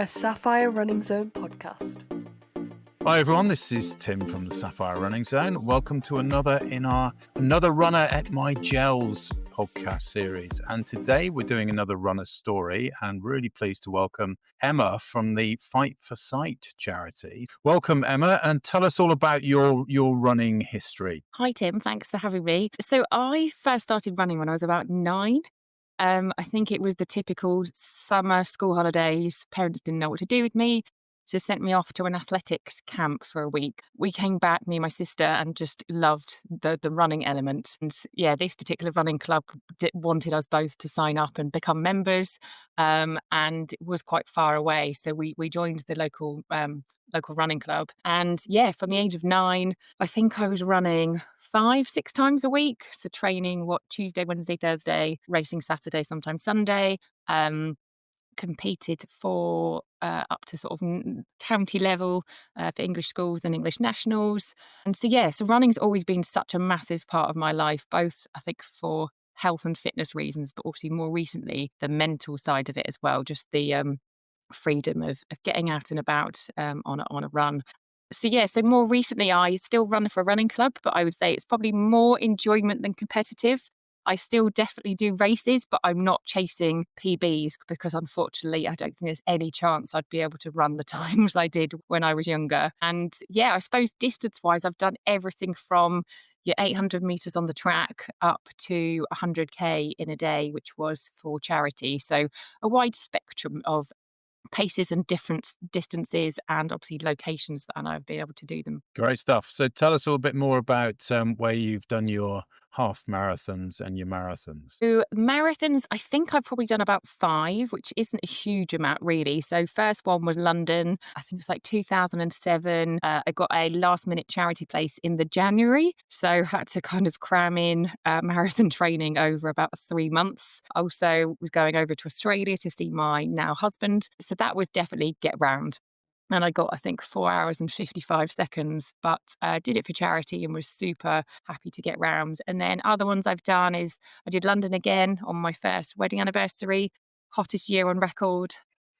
a Sapphire Running Zone podcast. Hi everyone, this is Tim from the Sapphire Running Zone. Welcome to another in our Another Runner at My Gels podcast series. And today we're doing another runner story, and really pleased to welcome Emma from the Fight for Sight charity. Welcome, Emma, and tell us all about your running history. Hi Tim, thanks for having me. So I first started running when I was about 9. I think it was the typical summer school holidays. Parents didn't know what to do with me, so sent me off to an athletics camp for a week. We came back, me and my sister, and just loved the running element. And yeah, this particular running club wanted us both to sign up and become members, and it was quite far away. So we joined the local running club. And yeah, from the age of 9, I think I was running 5-6 times a week. So training Tuesday, Wednesday, Thursday, racing Saturday, sometimes Sunday. Competed for up to sort of county level for English schools and English nationals. And so running's always been such a massive part of my life, both I think for health and fitness reasons, but obviously more recently the mental side of it as well, just the freedom of getting out and about on a run. So more recently I still run for a running club, but I would say it's probably more enjoyment than competitive. I still definitely do races, but I'm not chasing PBs because unfortunately I don't think there's any chance I'd be able to run the times I did when I was younger. And I suppose distance-wise, I've done everything from your 800 metres on the track up to 100k in a day, which was for charity. So a wide spectrum of paces and different distances and obviously locations that I know I've been able to do them. Great stuff. So tell us a little bit more about where you've done your half marathons and your marathons. So marathons, I think I've probably done about 5, which isn't a huge amount really. So first one was London. I think it was like 2007. I got a last minute charity place in the January. So had to kind of cram in marathon training over about 3 months. Also was going over to Australia to see my now husband. So that was definitely get round. And I got, I think, 4 hours and 55 seconds, but did it for charity and was super happy to get round. And then other ones I've done is I did London again on my first wedding anniversary, hottest year on record,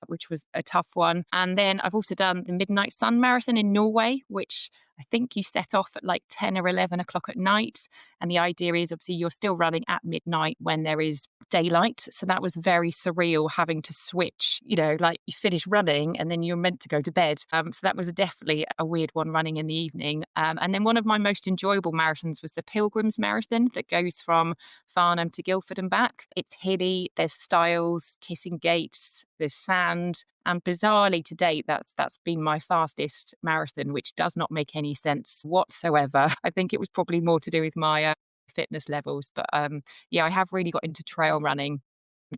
which was a tough one. And then I've also done the Midnight Sun Marathon in Norway, which I think you set off at like 10 or 11 o'clock at night. And the idea is obviously you're still running at midnight when there is daylight. So that was very surreal having to switch, like you finish running and then you're meant to go to bed. So that was definitely a weird one running in the evening. And then one of my most enjoyable marathons was the Pilgrims Marathon that goes from Farnham to Guildford and back. It's hilly, there's stiles, kissing gates, there's sand. And bizarrely to date, that's been my fastest marathon, which does not make any sense whatsoever. I think it was probably more to do with my fitness levels. But I have really got into trail running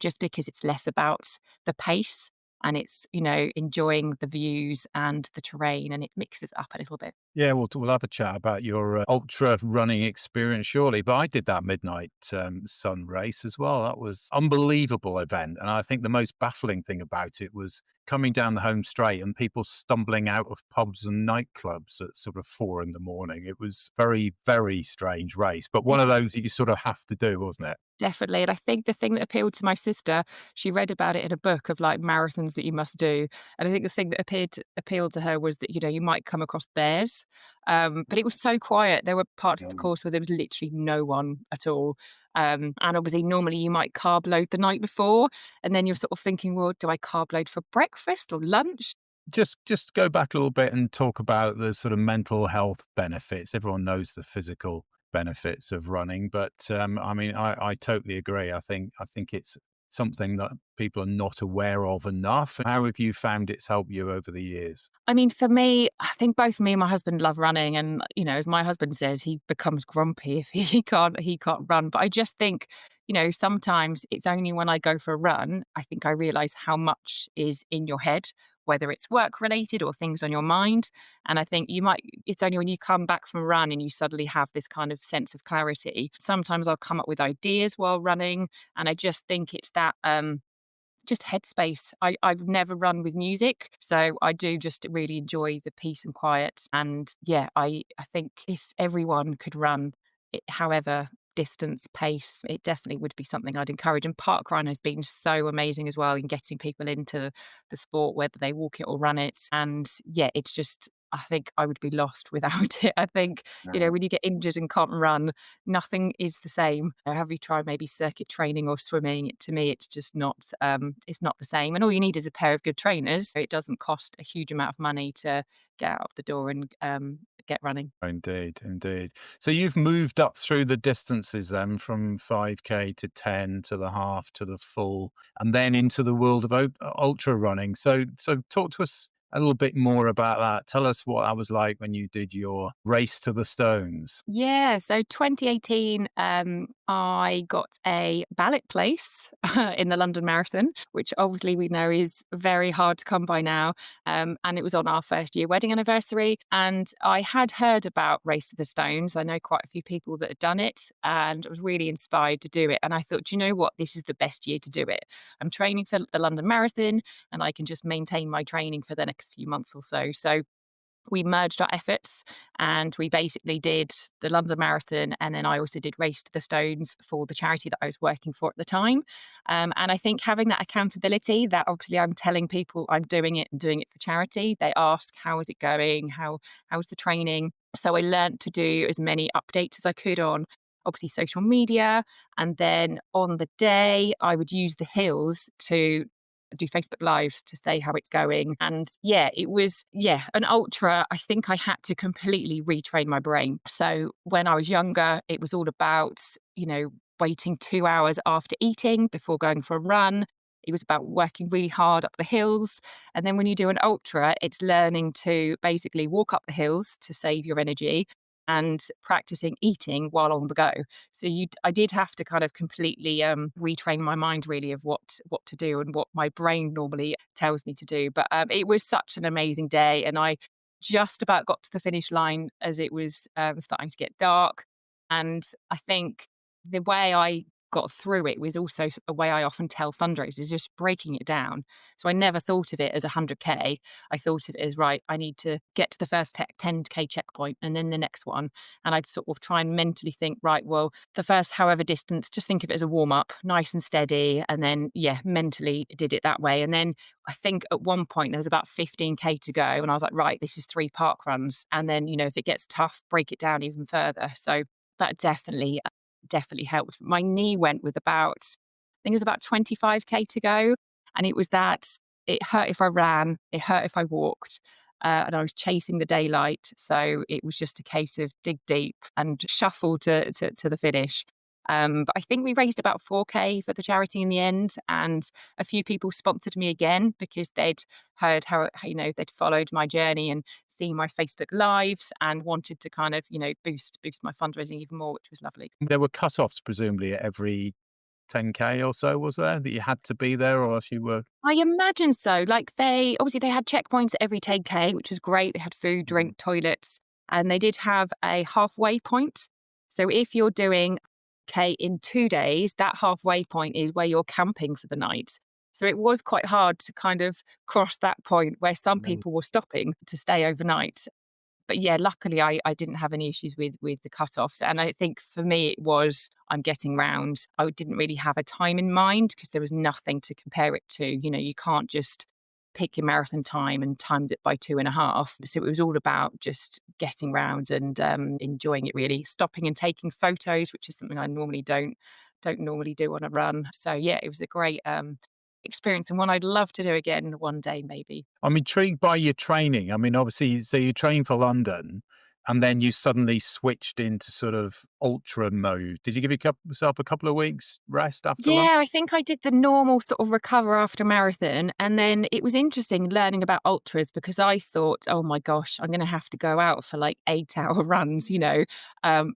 just because it's less about the pace and it's, enjoying the views and the terrain, and it mixes up a little bit. Yeah, we'll have a chat about your ultra running experience shortly. But I did that Midnight Sun race as well. That was an unbelievable event. And I think the most baffling thing about it was coming down the home straight and people stumbling out of pubs and nightclubs at sort of 4 a.m. It was very, very strange race, but one of those that you sort of have to do, wasn't it? Definitely. And I think the thing that appealed to my sister, she read about it in a book of like marathons that you must do. And I think the thing that appealed to her was that, you might come across bears. But it was so quiet. There were parts of the course where there was literally no one at all. And obviously normally you might carb load the night before and then you're sort of thinking, well, do I carb load for breakfast or lunch? Just go back a little bit and talk about the sort of mental health benefits. Everyone knows the physical benefits of running, but I totally agree. I think it's something that people are not aware of enough. How have you found it's helped you over the years? I mean, for me, I think both me and my husband love running, and as my husband says, he becomes grumpy if he can't run. But I just think, sometimes it's only when I go for a run, I think I realize how much is in your head, whether it's work related or things on your mind. And I think it's only when you come back from a run and you suddenly have this kind of sense of clarity. Sometimes I'll come up with ideas while running, and I just think it's that just headspace. I've never run with music, so I do just really enjoy the peace and quiet. And I think if everyone could run however distance pace, it definitely would be something I'd encourage. And parkrun has been so amazing as well in getting people into the sport, whether they walk it or run it. And yeah, it's just, I think I would be lost without it. I think, when you get injured and can't run, nothing is the same. Have you tried maybe circuit training or swimming? To me, it's just not, it's not the same. And all you need is a pair of good trainers. It doesn't cost a huge amount of money to get out of the door and get running. Indeed, indeed. So you've moved up through the distances then from 5K to 10 to the half to the full, and then into the world of ultra running. So talk to us a little bit more about that. Tell us what that was like when you did your race to the stones. Yeah, so 2018, I got a ballot place in the London Marathon, which obviously we know is very hard to come by now. And it was on our first year wedding anniversary. And I had heard about Race to the Stones. I know quite a few people that had done it, and I was really inspired to do it. And I thought, "Do you know what? This is the best year to do it. I'm training for the London Marathon, and I can just maintain my training for the next few months or so." So we merged our efforts and we basically did the London Marathon. And then I also did Race to the Stones for the charity that I was working for at the time. And I think having that accountability, that obviously I'm telling people I'm doing it and doing it for charity. They ask, how is it going? How's the training? So I learned to do as many updates as I could on obviously social media. And then on the day, I would use the hills to do Facebook Lives to say how it's going. And yeah, it was, an ultra. I think I had to completely retrain my brain. So when I was younger, it was all about, waiting 2 hours after eating before going for a run. It was about working really hard up the hills. And then when you do an ultra, it's learning to basically walk up the hills to save your energy and practicing eating while on the go. So I did have to kind of completely retrain my mind really of what to do and what my brain normally tells me to do. But it was such an amazing day, and I just about got to the finish line as it was starting to get dark. And I think the way I got through it was also a way I often tell fundraisers, just breaking it down. So I never thought of it as 100K. I thought of it as, right, I need to get to the first 10K checkpoint and then the next one. And I'd sort of try and mentally think, right, well, the first however distance, just think of it as a warm up, nice and steady. And then, mentally did it that way. And then I think at one point there was about 15K to go. And I was like, right, this is 3 park runs. And then, if it gets tough, break it down even further. So that definitely helped. My knee went with about, I think it was about 25K to go. And it was that it hurt if I ran, it hurt if I walked. And I was chasing the daylight. So it was just a case of dig deep and shuffle to the finish. But I think we raised about 4K for the charity in the end. And a few people sponsored me again because they'd heard how they'd followed my journey and seen my Facebook lives and wanted to kind of, boost my fundraising even more, which was lovely. There were cut-offs presumably at every 10K or so, was there, that you had to be there, or if you were? I imagine so. Like they had checkpoints at every 10K, which was great. They had food, drink, toilets, and they did have a halfway point. So if you're doing K in 2 days, that halfway point is where you're camping for the night. So it was quite hard to kind of cross that point where some people were stopping to stay overnight. But yeah, luckily I didn't have any issues with the cutoffs. And I think for me it was, I'm getting round. I didn't really have a time in mind because there was nothing to compare it to. You can't just pick your marathon time and timed it by 2.5. So it was all about just getting round and enjoying it really, stopping and taking photos, which is something I normally don't normally do on a run. So yeah, it was a great experience and one I'd love to do again one day maybe. I'm intrigued by your training. I mean, obviously, so you trained for London and then you suddenly switched into sort of ultra mode. Did you give yourself a couple of weeks rest after London? Yeah, I think I did the normal sort of recover after marathon. And then it was interesting learning about ultras because I thought, oh my gosh, I'm going to have to go out for like 8-hour runs,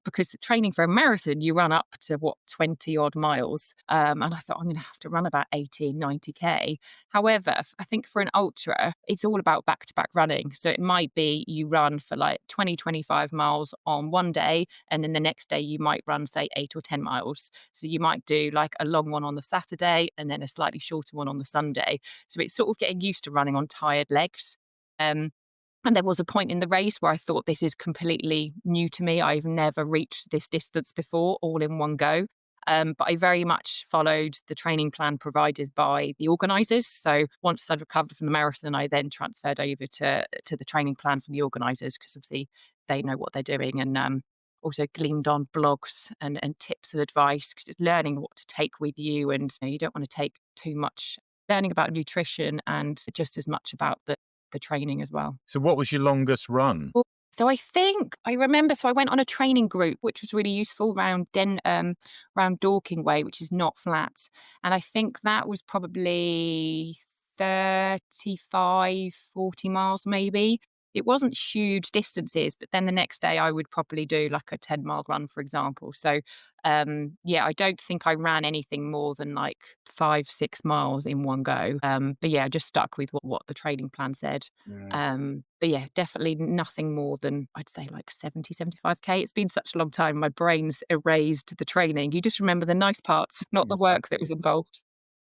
because training for a marathon, you run up to 20 odd miles. And I thought I'm going to have to run about 80, 90K. However, I think for an ultra, it's all about back to back running. So it might be you run for like 20, 25 miles on one day. And then the next day you might run, say, 8 or 10 miles. So you might do like a long one on the Saturday and then a slightly shorter one on the Sunday. So it's sort of getting used to running on tired legs. And there was a point in the race where I thought, this is completely new to me. I've never reached this distance before, all in one go. But I very much followed the training plan provided by the organisers. So once I'd recovered from the marathon, I then transferred over to the training plan from the organisers, because obviously they know what they're doing, and also gleaned on blogs and tips and advice, because it's learning what to take with you. And you don't want to take too much, learning about nutrition and just as much about the training as well. So what was your longest run? So I think I remember. So I went on a training group, which was really useful around Dorking Way, which is not flat, and I think that was probably 35, 40 miles maybe. It wasn't huge distances, but then the next day I would probably do like a 10-mile run, for example. So yeah, I don't think I ran anything more than like 5, 6 miles in one go. But yeah, I just stuck with what the training plan said. Yeah. But yeah, definitely nothing more than, I'd say, like 70, 75K. It's been such a long time. My brain's erased the training. You just remember the nice parts, not the work that was involved.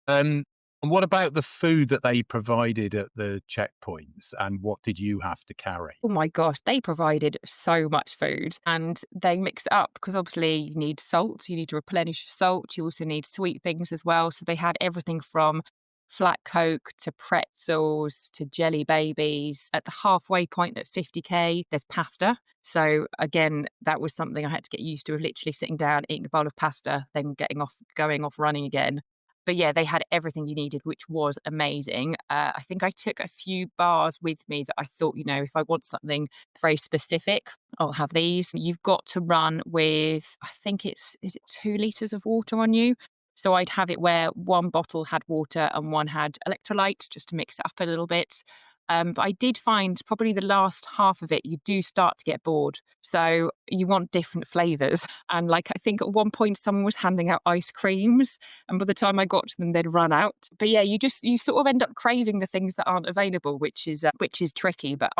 And what about the food that they provided at the checkpoints, and what did you have to carry? Oh my gosh, they provided so much food, and they mix it up, because obviously you need salt, you need to replenish your salt, you also need sweet things as well. So they had everything from flat Coke to pretzels to jelly babies. At the halfway point at 50K, there's pasta. So again, that was something I had to get used to, of literally sitting down, eating a bowl of pasta, then going off running again. But yeah, they had everything you needed, which was amazing. I think I took a few bars with me that I thought, if I want something very specific, I'll have these. You've got to run with, I think is it 2 litres of water on you? So I'd have it where one bottle had water and one had electrolytes, just to mix it up a little bit. But I did find probably the last half of it, you do start to get bored. So you want different flavours. And like, I think at one point someone was handing out ice creams, and by the time I got to them, they'd run out. But yeah, you sort of end up craving the things that aren't available, which is tricky. But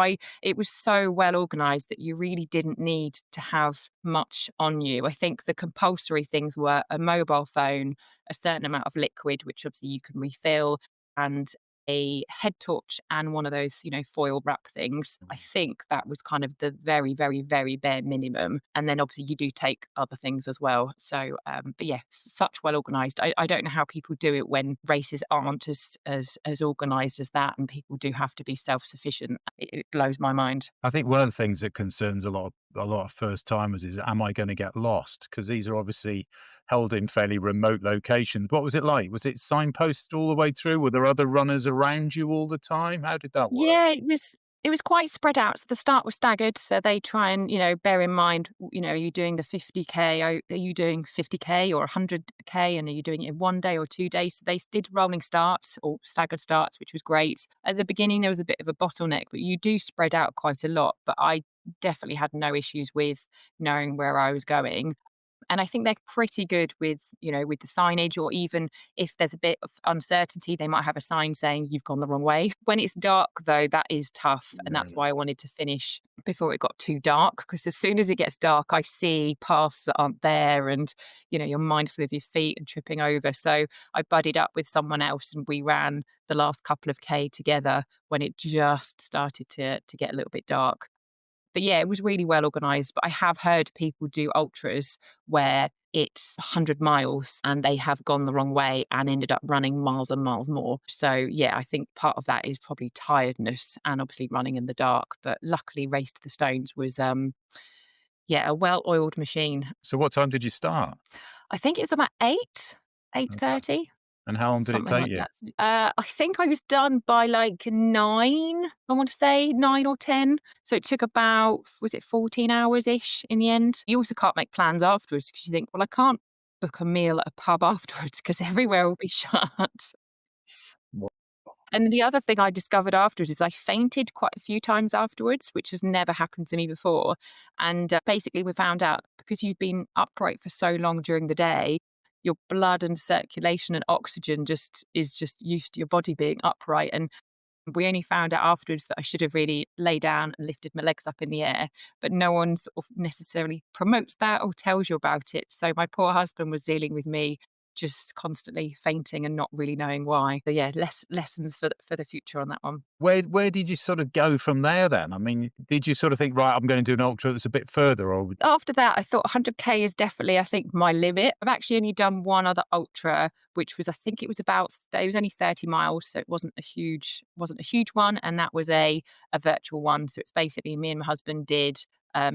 it was so well organised that you really didn't need to have much on you. I think the compulsory things were a mobile phone, a certain amount of liquid, which obviously you can refill, and a head torch and one of those, foil wrap things. I think that was kind of the very, very, very bare minimum. And then obviously you do take other things as well. So, but yeah, such well organised. I don't know how people do it when races aren't as organised as that, and people do have to be self-sufficient. It blows my mind. I think one of the things that concerns a lot of first timers is, am I going to get lost? Because these are obviously held in fairly remote locations. What was it like? Was it signposted all the way through? Were there other runners around you all the time? How did that work? Yeah, it was quite spread out. So the start was staggered. So they try and, bear in mind, are you doing the 50K? Are you doing 50K or 100K? And are you doing it in 1 day or 2 days? So they did rolling starts or staggered starts, which was great. At the beginning, there was a bit of a bottleneck, but you do spread out quite a lot. But I definitely had no issues with knowing where I was going. And I think they're pretty good with, with the signage, or even if there's a bit of uncertainty, they might have a sign saying you've gone the wrong way. When it's dark, though, that is tough. And that's why I wanted to finish before it got too dark, because as soon as it gets dark, I see paths that aren't there, and, you're mindful of your feet and tripping over. So I buddied up with someone else, and we ran the last couple of K together when it just started to get a little bit dark. But yeah, it was really well organised. But I have heard people do ultras where it's 100 miles and they have gone the wrong way and ended up running miles and miles more. So yeah, I think part of that is probably tiredness and obviously running in the dark. But luckily, Race to the Stones was a well-oiled machine. So what time did you start? I think it's about 8:30. And how long did it Something take like you? that. I think I was done by like 9, I want to say 9 or 10. So it took about, was it 14 hours-ish in the end? You also can't make plans afterwards, because you think, well, I can't book a meal at a pub afterwards because everywhere will be shut. Wha- And the other thing I discovered afterwards is I fainted quite a few times afterwards, which has never happened to me before. And basically we found out, because you've been upright for so long during the day, your blood and circulation and oxygen is just used to your body being upright. And we only found out afterwards that I should have really lay down and lifted my legs up in the air, but no one sort of necessarily promotes that or tells you about it. So my poor husband was dealing with me just constantly fainting and not really knowing why. So yeah, lessons for the future on that one. Where did you sort of go from there then? I mean, did you sort of think, right, I'm going to do an ultra that's a bit further, or After that, I thought 100K is definitely, I think, my limit. I've actually only done one other ultra, which was, I think it was only 30 miles, so it wasn't a huge one, and that was a virtual one. So it's basically me and my husband did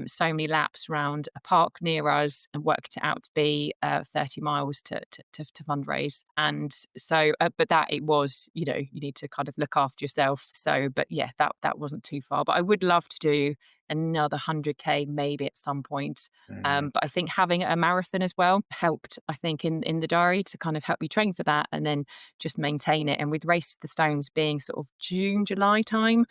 so many laps around a park near us and worked it out to be 30 miles to fundraise. And so, but that it was, you need to kind of look after yourself. So, but yeah, that wasn't too far. But I would love to do another 100K maybe at some point. But I think having a marathon as well helped, I think, in the diary to kind of help you train for that and then just maintain it. And with Race to the Stones being sort of June, July time,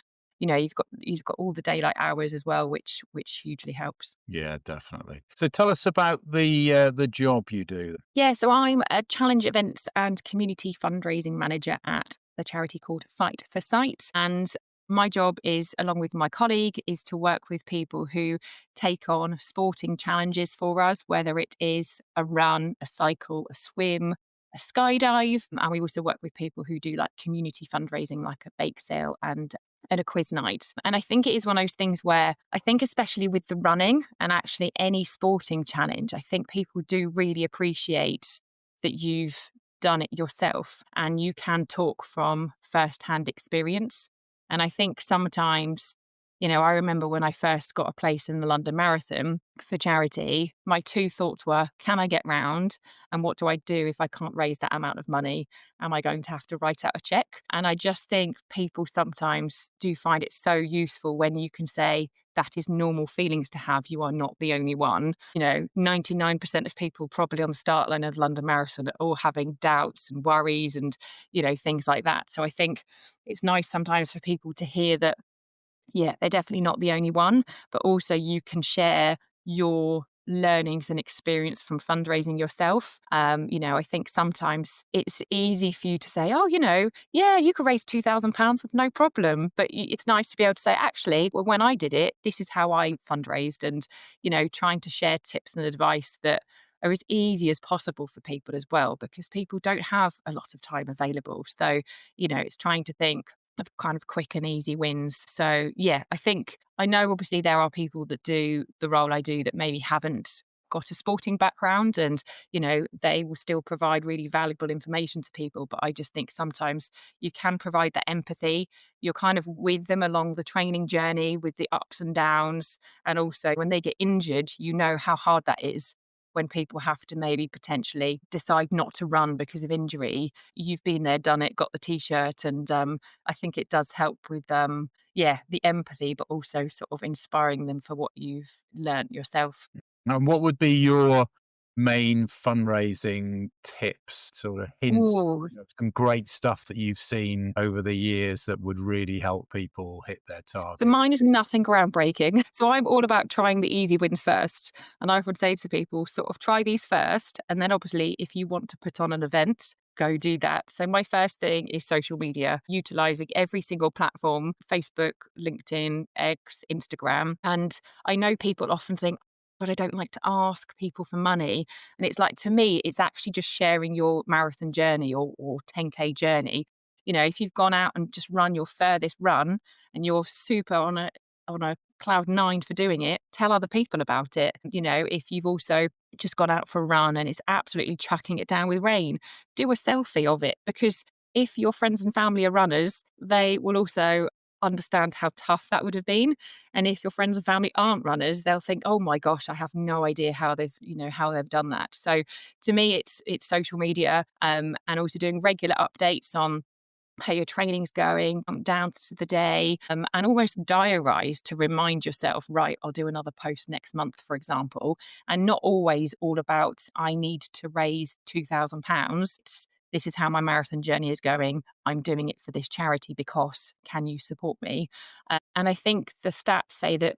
you've got all the daylight hours as well, which hugely helps. yeah, definitely. So tell us about the job you do. Yeah, so I'm a challenge events and community fundraising manager at the charity called Fight for Sight. And my job is, along with my colleague, is to work with people who take on sporting challenges for us, whether it is a run, a cycle, a swim, a skydive. And we also work with people who do like community fundraising, like a bake sale and a quiz night. And I think it is one of those things where I think, especially with the running and actually any sporting challenge, I think people do really appreciate that you've done it yourself and you can talk from firsthand experience. And I think sometimes, I remember when I first got a place in the London Marathon for charity, my two thoughts were, can I get round? And what do I do if I can't raise that amount of money? Am I going to have to write out a check? And I just think people sometimes do find it so useful when you can say, that is normal feelings to have. You are not the only one. 99% of people probably on the start line of London Marathon are all having doubts and worries and, things like that. So I think it's nice sometimes for people to hear that, yeah, they're definitely not the only one, but also you can share your learnings and experience from fundraising yourself. I think sometimes it's easy for you to say, oh, yeah, you could raise £2,000 with no problem. But it's nice to be able to say, actually, well, when I did it, this is how I fundraised, and, trying to share tips and advice that are as easy as possible for people as well, because people don't have a lot of time available. So, it's trying to think of kind of quick and easy wins. So yeah, I know obviously there are people that do the role I do that maybe haven't got a sporting background and, they will still provide really valuable information to people. But I just think sometimes you can provide that empathy. You're kind of with them along the training journey with the ups and downs. And also when they get injured, you know how hard that is. When people have to maybe potentially decide not to run because of injury, you've been there, done it, got the t-shirt. And I think it does help with, the empathy, but also sort of inspiring them for what you've learnt yourself. And what would be your main fundraising tips, sort of hints, Ooh, some great stuff that you've seen over the years that would really help people hit their so mine targets? is nothing groundbreaking. So I'm all about trying the easy wins first. And I would say to people, sort of try these first. And then obviously, if you want to put on an event, go do that. So my first thing is social media, utilizing every single platform, Facebook, LinkedIn, X, Instagram. And I know people often think, but I don't like to ask people for money. And it's like, to me, it's actually just sharing your marathon journey or 10K journey. If you've gone out and just run your furthest run and you're super on a cloud nine for doing it, tell other people about it. If you've also just gone out for a run and it's absolutely chucking it down with rain, do a selfie of it, because if your friends and family are runners, they will also understand how tough that would have been. And if your friends and family aren't runners, they'll think, oh my gosh, I have no idea how they've done that. So to me, it's social media, and also doing regular updates on how your training's going, down to the day, and almost diarise to remind yourself, right, I'll do another post next month, for example, and not always all about, I need to raise £2,000. This is how my marathon journey is going. I'm doing it for this charity because can you support me? And I think the stats say that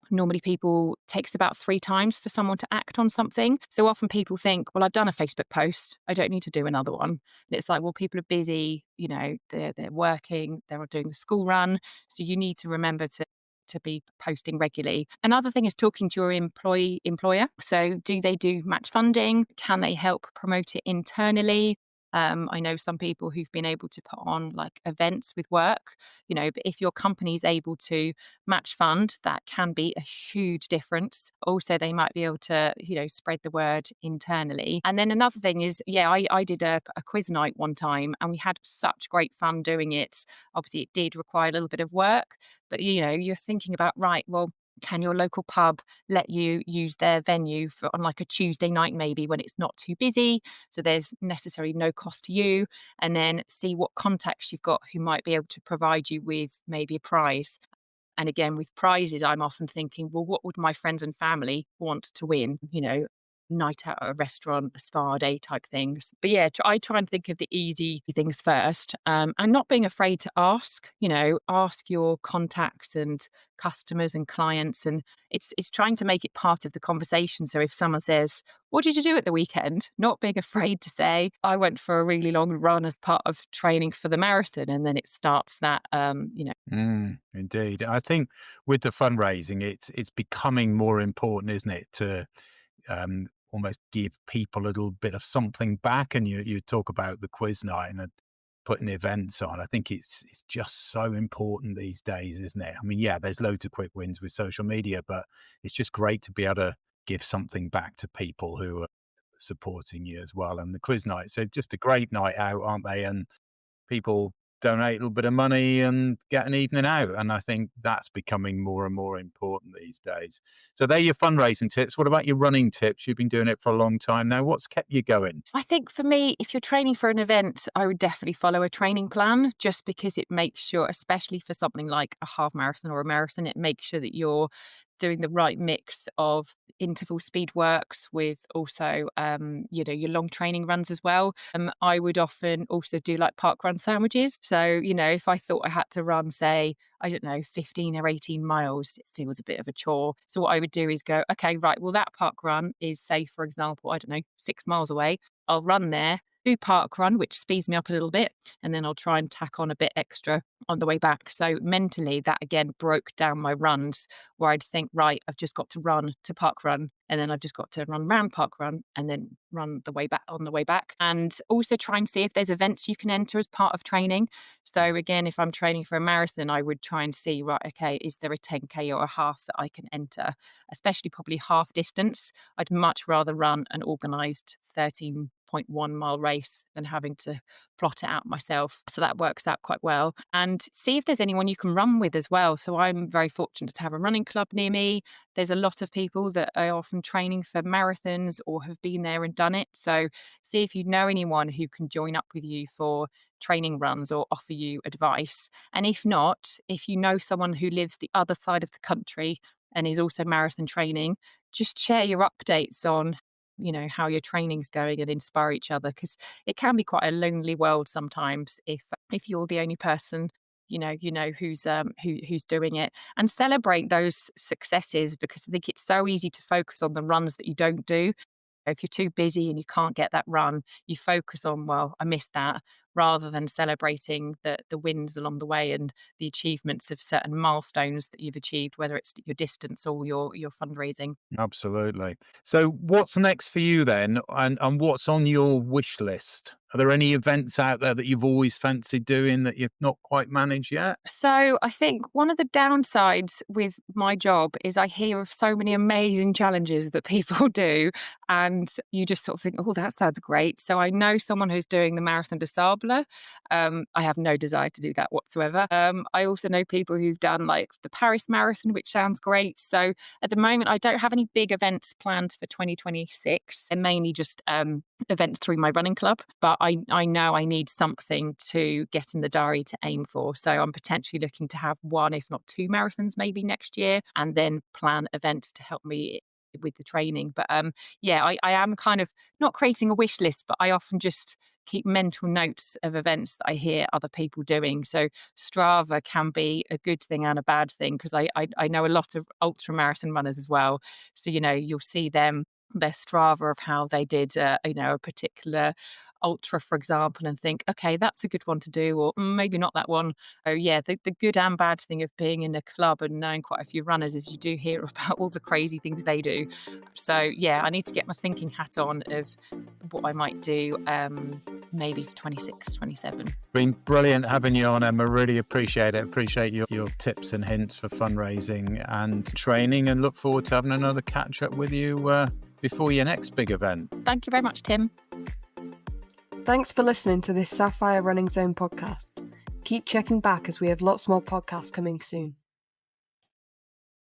normally people takes about 3 times for someone to act on something. So often people think, well, I've done a Facebook post, I don't need to do another one. And it's like, well, people are busy, they're working, they're doing the school run. So you need to remember to to be posting regularly. Another thing is talking to your employer. So do they do match funding? Can they help promote it internally? I know some people who've been able to put on like events with work, but if your company is able to match fund, that can be a huge difference. Also, they might be able to, spread the word internally. And then another thing is, I did a quiz night one time and we had such great fun doing it. Obviously, it did require a little bit of work, but you're thinking about, right, well, can your local pub let you use their venue on like a Tuesday night, maybe when it's not too busy? So there's necessarily no cost to you. And then see what contacts you've got who might be able to provide you with maybe a prize. And again, with prizes, I'm often thinking, well, what would my friends and family want to win? Night out at a restaurant, a spa day type things. But yeah, I try and think of the easy things first, and not being afraid to ask. Ask your contacts and customers and clients, and it's trying to make it part of the conversation. So if someone says, "What did you do at the weekend?" Not being afraid to say, "I went for a really long run as part of training for the marathon," and then it starts that. Indeed. I think with the fundraising, it's becoming more important, isn't it, to almost give people a little bit of something back. And you talk about the quiz night and putting events on. I think it's just so important these days, isn't it? I mean, yeah, there's loads of quick wins with social media, but it's just great to be able to give something back to people who are supporting you as well. And the quiz nights are just a great night out, aren't they? And people donate a little bit of money and get an evening out. And I think that's becoming more and more important these days. So they're your fundraising tips. What about your running tips? You've been doing it for a long time now. What's kept you going? I think for me, if you're training for an event, I would definitely follow a training plan just because it makes sure, especially for something like a half marathon or a marathon, it makes sure that you're doing the right mix of interval speed works with also, your long training runs as well. I would often also do like park run sandwiches. So, if I thought I had to run, say, I don't know, 15 or 18 miles, it feels a bit of a chore. So what I would do is go, okay, right, well, that park run is, say, for example, I don't know, 6 miles away. I'll run there, do park run, which speeds me up a little bit, and then I'll try and tack on a bit extra on the way back. So mentally, that again broke down my runs where I'd think, right, I've just got to run to park run, and then I've just got to run round park run, and then run the way back on the way back. And also try and see if there's events you can enter as part of training. So again, if I'm training for a marathon, I would try and see, right, okay, is there a 10K or a half that I can enter? Especially probably half distance. I'd much rather run an organised 13.1 mile race than having to plot it out myself. So that works out quite well. And see if there's anyone you can run with as well. So I'm very fortunate to have a running club near me. There's a lot of people that are often training for marathons or have been there and done it. So see if you know anyone who can join up with you for training runs or offer you advice. And if not, if you know someone who lives the other side of the country and is also marathon training, just share your updates on how your training's going and inspire each other, because it can be quite a lonely world sometimes if you're the only person who's doing it. And celebrate those successes, because I think it's so easy to focus on the runs that you don't do. If you're too busy and you can't get that run, you focus on, well, I missed that, rather than celebrating the wins along the way and the achievements of certain milestones that you've achieved, whether it's your distance or your fundraising. Absolutely. So what's next for you then? And what's on your wish list? Are there any events out there that you've always fancied doing that you've not quite managed yet? So I think one of the downsides with my job is I hear of so many amazing challenges that people do, and you just sort of think, oh, that sounds great. So I know someone who's doing the Marathon des Sables. I have no desire to do that whatsoever. I also know people who've done like the Paris Marathon, which sounds great. So at the moment, I don't have any big events planned for 2026, and mainly just events through my running club. But I know I need something to get in the diary to aim for. So I'm potentially looking to have one, if not two marathons maybe next year, and then plan events to help me with the training. But I am kind of not creating a wish list, but I often just keep mental notes of events that I hear other people doing. So Strava can be a good thing and a bad thing, because I know a lot of ultra marathon runners as well. So, you'll see them, their Strava of how they did, a particular ultra, for example, and think, okay, that's a good one to do, or maybe not that one. Oh yeah, the good and bad thing of being in a club and knowing quite a few runners is you do hear about all the crazy things they do. So yeah, I need to get my thinking hat on of what I might do maybe for 26, 27. Been brilliant having you on, Emma. Really appreciate it. Appreciate your tips and hints for fundraising and training, and look forward to having another catch up with you before your next big event. Thank you very much, Tim. Thanks for listening to this Sapphire Running Zone podcast. Keep checking back as we have lots more podcasts coming soon.